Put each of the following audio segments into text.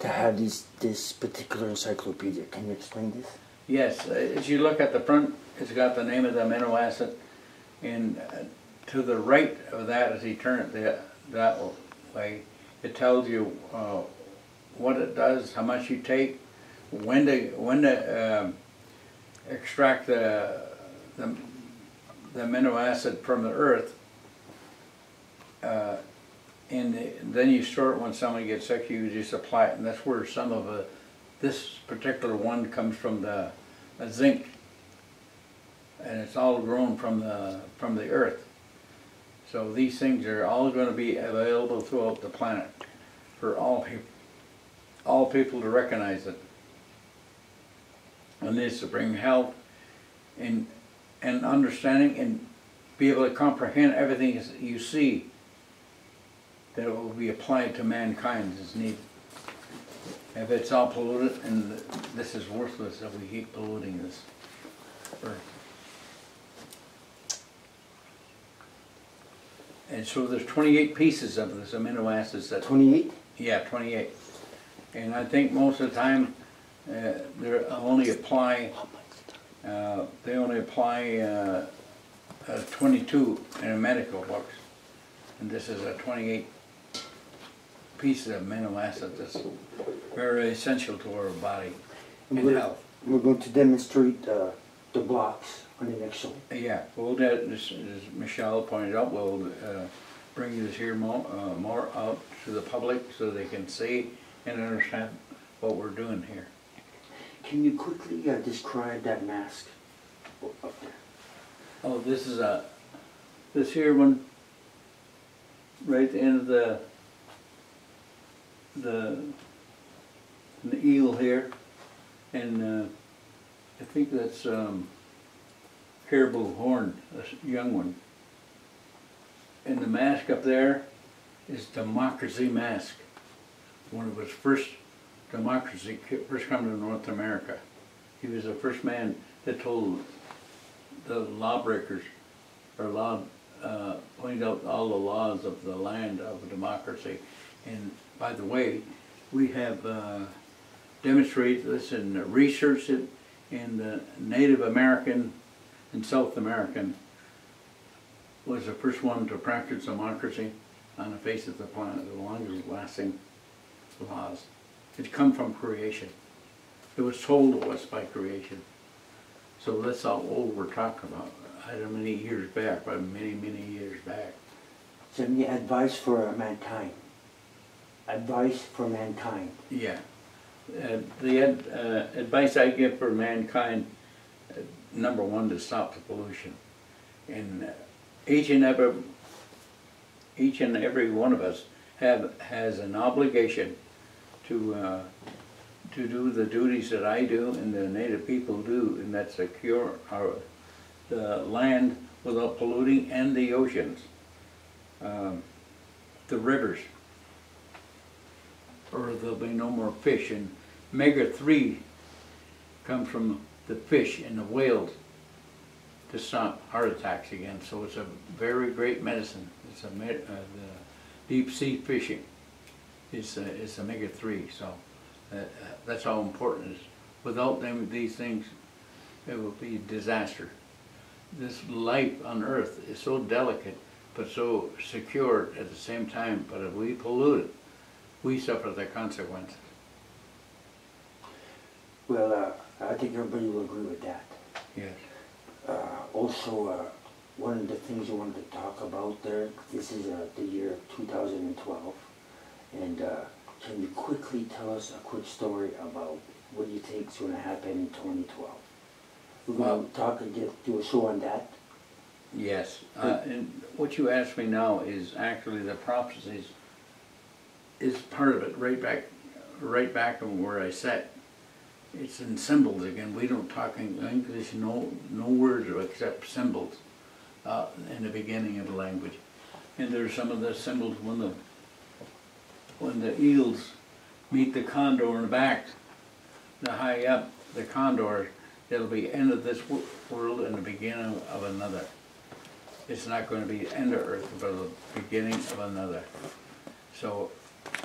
to have this particular encyclopedia. Can you explain this? Yes, as you look at the front, it's got the name of the amino acid, and to the right of that, as you turn it that way, it tells you what it does, how much you take, when to extract the amino acid from the earth, and then you store it when somebody gets sick. You just apply it, and that's where some of this particular one comes from the zinc, and it's all grown from the earth. So these things are all going to be available throughout the planet for all people to recognize it. And this to bring health and understanding and be able to comprehend everything you see that will be applied to mankind as needed. If it's all polluted, and this is worthless if we keep polluting this earth. And so there's 28 pieces of this amino acids. 28? Yeah, 28. And I think most of the time they only apply 22 in a medical books, and this is a 28 pieces of amino acid that's very essential to our body and health. We're going to demonstrate the blocks on the next show. Yeah, we'll do it, as Michelle pointed out, we'll bring this here more out to the public so they can see and understand what we're doing here. Can you quickly describe that mask up there? Oh, this is this here one, right at the end of the eel here, and I think that's caribou horn, a young one. And the mask up there is Democracy Mask. One of his first democracy first come to North America. He was the first man that told the lawbreakers, or pointed out all the laws of the land of democracy. And by the way, we have demonstrated this and researched it in the Native American and South American was the first one to practice democracy on the face of the planet, the longest lasting laws. It's come from creation. It was told to us by creation. So that's how old we're talking about. I don't know many years back, but many, many years back. So any advice for mankind? Advice for mankind. Yeah. The advice I give for mankind, number one, to stop the pollution. And each and every one of us has an obligation to do the duties that I do and the Native people do, and that's to cure the land without polluting, and the oceans, the rivers, or there'll be no more fish. And omega-3 comes from the fish and the whales to stop heart attacks again. So it's a very great medicine. It's the deep sea fishing. It's omega-3. So that's how important it is. Without these things, it will be a disaster. This life on Earth is so delicate, but so secure at the same time. But if we pollute it, we suffer the consequences. Well, I think everybody will agree with that. Yes. Also, one of the things I wanted to talk about there, this is the year 2012, and can you quickly tell us a quick story about what you think is going to happen in 2012? We're going to talk and do a show on that. Yes, and what you asked me now is actually the prophecies is part of it, right back from where I sat. It's in symbols again. We don't talk in English, no words except symbols in the beginning of the language. And there's some of the symbols when the eels meet the condor in the back, the high up, the condor, it'll be end of this world and the beginning of another. It's not going to be the end of Earth, but the beginning of another. So,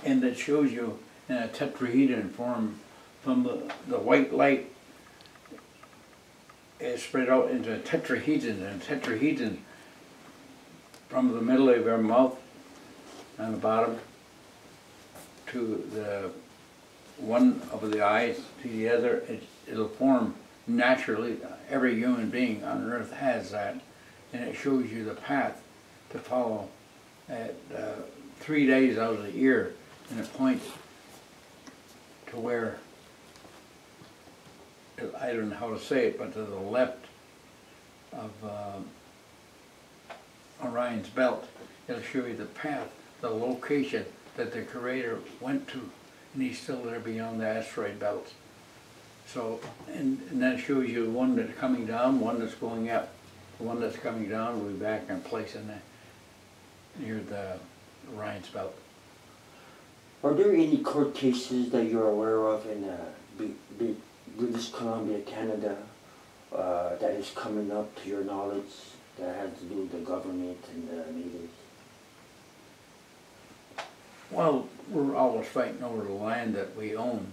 and it shows you and a tetrahedron formed from the white light is spread out into a tetrahedron, and a tetrahedron from the middle of your mouth on the bottom to the one of the eyes to the other, it'll form naturally. Every human being on earth has that, and it shows you the path to follow at 3 days out of the year, and it points to where, I don't know how to say it, but to the left of Orion's belt. It'll show you the path, the location that the Creator went to, and he's still there beyond the asteroid belts. So, and that shows you one that's coming down, one that's going up. The one that's coming down will be back in place in near the Orion's belt. Are there any court cases that you're aware of in British Columbia, Canada, that is coming up to your knowledge that has to do with the government and the natives? Well, we're always fighting over the land that we own.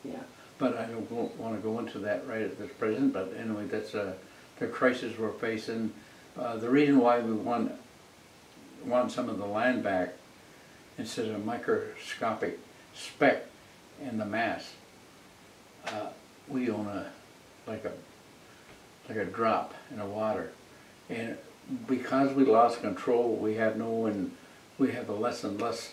Yeah. But I don't want to go into that right at this present, but anyway, that's the crisis we're facing. The reason why we want some of the land back instead of microscopic speck in the mass, we own like a drop in the water, and because we lost control, we have a less and less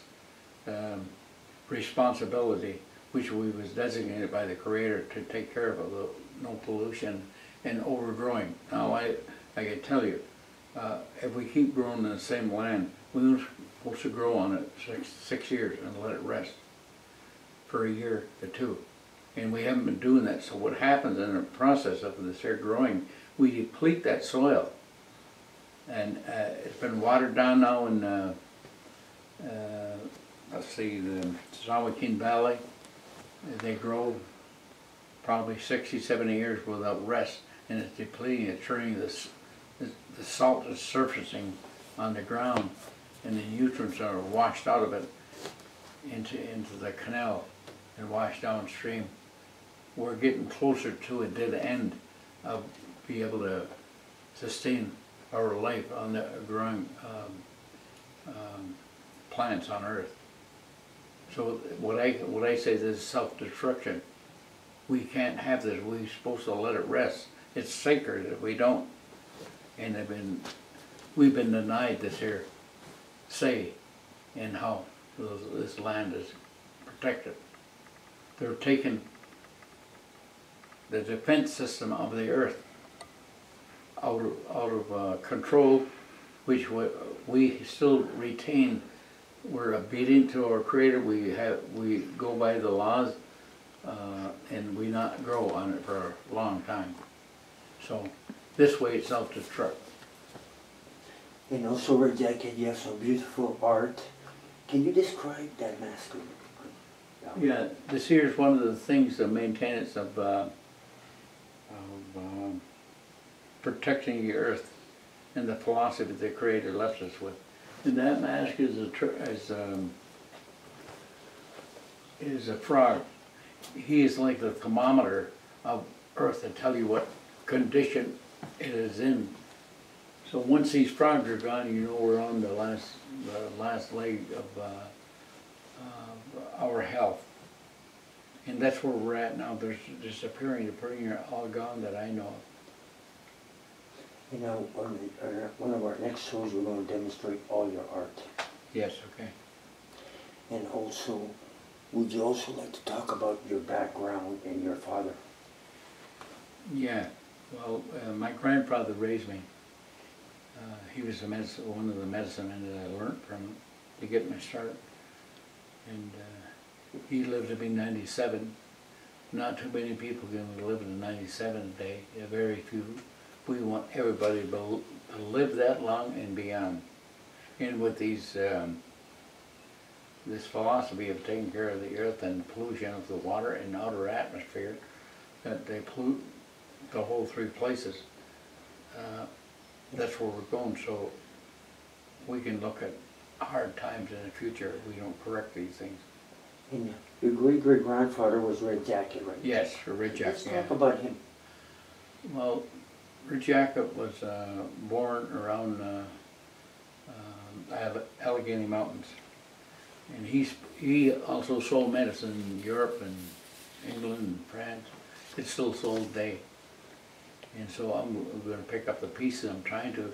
responsibility, which we was designated by the Creator to take care of no pollution and overgrowing. Now I can tell you, if we keep growing in the same land, we're supposed to grow on it six years and let it rest for a year or two. And we haven't been doing that. So what happens in the process of this here growing, we deplete that soil. And it's been watered down now in, let's see, the Zawakin Valley. They grow probably 60, 70 years without rest, and it's depleting, it's turning the salt is surfacing on the ground, and the nutrients are washed out of it into the canal and washed downstream. We're getting closer to a dead end of being able to sustain our life on the growing plants on Earth. So what I say, this is self-destruction. We can't have this. We're supposed to let it rest. It's sacred if we don't. And we've been denied this here say in how this land is protected. They're taking the defense system of the earth out of control, which we still retain. We're obedient to our Creator. We go by the laws, and we not grow on it for a long time. So this way it's self-destruct. And also, Red Jacket, you have some beautiful art. Can you describe that mask? Yeah, this here is one of the things, the maintenance of protecting the earth and the philosophy the Creator left us with. And that mask is a frog. He is like the thermometer of earth to tell you what condition it is in. So once these frogs are gone, you know we're on the last leg of our health. And that's where we're at now. There's disappearing, all gone that I know of. You know, on one of our next shows, we're going to demonstrate all your art. Yes, okay. And also, would you also like to talk about your background and your father? Yeah, well, my grandfather raised me. He was one of the medicine men that I learned from to get my start. And he lived to be 97. Not too many people can live to 97 today, very few. We want everybody to live that long and beyond. And with these, this philosophy of taking care of the earth and pollution of the water and outer atmosphere, that they pollute the whole three places, that's where we're going. So we can look at hard times in the future if we don't correct these things. And your great-great-grandfather was Red Jacket, right? Yes, for Red Let's Jacket, yeah. talk about him. Well, Red Jacket was born around Allegheny Mountains. And he also sold medicine in Europe and England and France. It's still sold today. And so I'm going to pick up the pieces. I'm trying to,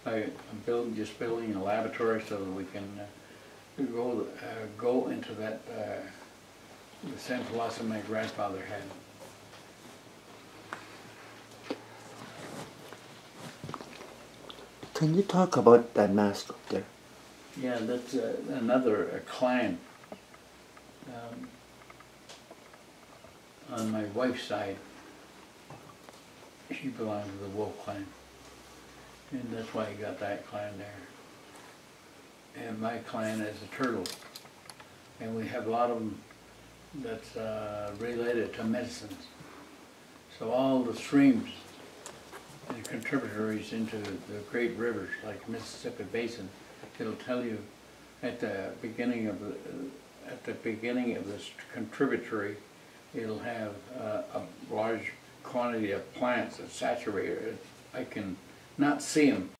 I'm just building a laboratory so that we can go into that, the same philosophy my grandfather had. Can you talk about that mask up there? Yeah, that's another clan on my wife's side. She belonged to the Wolf clan, and that's why you got that clan there. And my clan is the Turtles, and we have a lot of them that's related to medicines. So all the streams and contributaries into the great rivers like Mississippi Basin, it'll tell you at the beginning of this contributory, it'll have a large quantity of plants that saturate it. I can not see them,